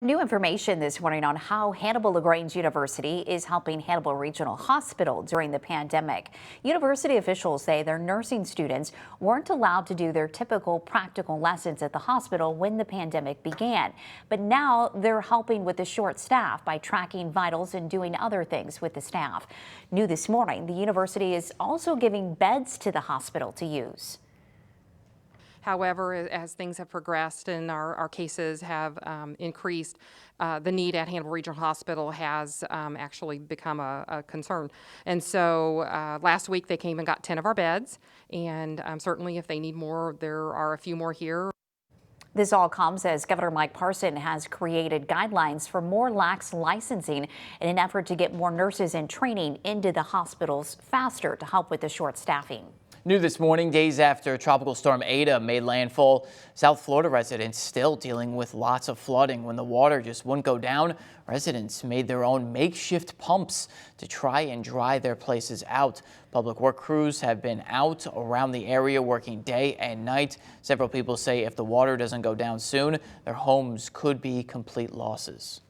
New information this morning on how Hannibal LaGrange University is helping Hannibal Regional Hospital during the pandemic. University officials say their nursing students weren't allowed to do their typical practical lessons at the hospital when the pandemic began. But now they're helping with the short staff by tracking vitals and doing other things with the staff. New this morning, the university is also giving beds to the hospital to use. However, as things have progressed and our cases have increased, the need at Hannibal Regional Hospital has actually become a concern. And so last week they came and got 10 of our beds, and certainly if they need more, there are a few more here. This all comes as Governor Mike Parson has created guidelines for more lax licensing in an effort to get more nurses and training into the hospitals faster to help with the short staffing. New this morning, days after Tropical Storm Ada made landfall, South Florida residents still dealing with lots of flooding. When the water just wouldn't go down, residents made their own makeshift pumps to try and dry their places out. Public work crews have been out around the area working day and night. Several people say if the water doesn't go down soon, their homes could be complete losses.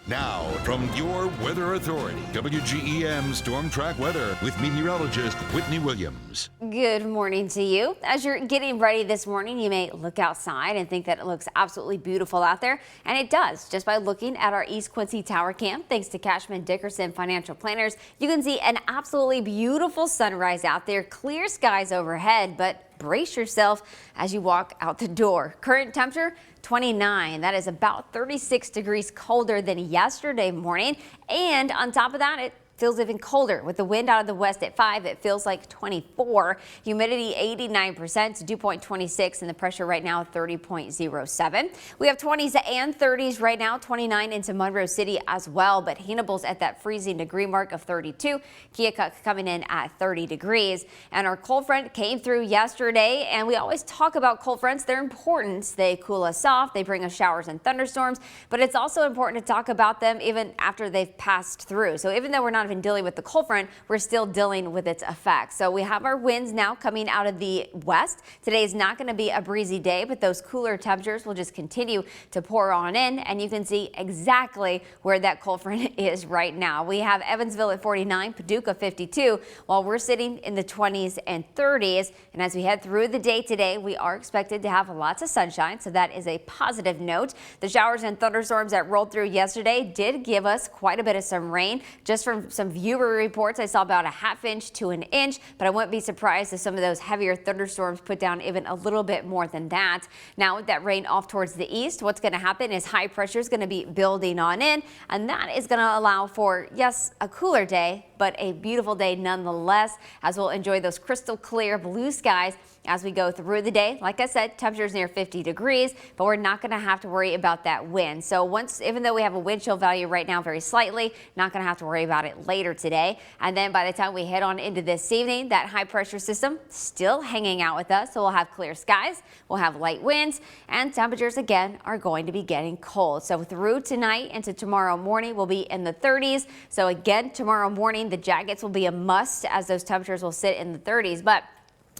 Now, from your Weather Authority, WGEM Storm Track Weather with meteorologist Whitney Williams. Good morning to you. As you're getting ready this morning, you may look outside and think that it looks absolutely beautiful out there. And it does. Just by looking at our East Quincy Tower Cam, thanks to Cashman Dickerson Financial Planners, you can see an absolutely beautiful sunrise out there. Clear skies overhead, but brace yourself as you walk out the door. Current temperature 29. That is about 36 degrees colder than yesterday morning. And on top of that, it feels even colder with the wind out of the west at 5. It feels like 24. Humidity 89%, dew point 26, and the pressure right now 30.07. We have 20s and 30s right now, 29 into Monroe City as well, but Hannibal's at that freezing degree mark of 32. Keokuk coming in at 30 degrees. And our cold front came through yesterday, and we always talk about cold fronts. They're important. They cool us off. They bring us showers and thunderstorms, but it's also important to talk about them even after they've passed through. So even though we're not even dealing with the cold front, we're still dealing with its effects. So we have our winds now coming out of the west. Today is not going to be a breezy day, but those cooler temperatures will just continue to pour on in, and you can see exactly where that cold front is right now. We have Evansville at 49, Paducah 52, while we're sitting in the 20s and 30s. And as we head through the day today, we are expected to have lots of sunshine, so that is a positive note. The showers and thunderstorms that rolled through yesterday did give us quite a bit of some rain. Just from some viewer reports, I saw about a ½ inch to an inch, but I wouldn't be surprised if some of those heavier thunderstorms put down even a little bit more than that. Now with that rain off towards the east, what's going to happen is high pressure is going to be building on in, and that is going to allow for, yes, a cooler day, but a beautiful day nonetheless, as we'll enjoy those crystal clear blue skies as we go through the day. Like I said, temperatures near 50 degrees, but we're not going to have to worry about that wind. So even though we have a wind chill value right now very slightly, not going to have to worry about it later today. And then by the time we head on into this evening, that high pressure system still hanging out with us. So we'll have clear skies, we'll have light winds, and temperatures again are going to be getting cold. So through tonight into tomorrow morning, we'll be in the 30s. So again, tomorrow morning, the jackets will be a must as those temperatures will sit in the 30s. But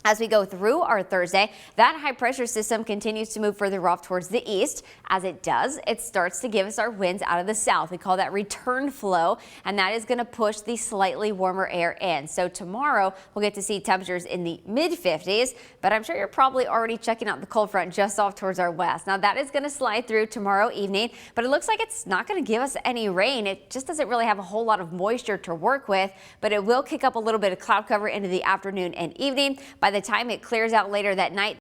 as we go through our Thursday, that high pressure system continues to move further off towards the east. As it does, it starts to give us our winds out of the south. We call that return flow, and that is going to push the slightly warmer air in. So tomorrow we'll get to see temperatures in the mid 50s, but I'm sure you're probably already checking out the cold front just off towards our west. Now that is going to slide through tomorrow evening, but it looks like it's not going to give us any rain. It just doesn't really have a whole lot of moisture to work with, but it will kick up a little bit of cloud cover into the afternoon and evening. By the time it clears out later that night,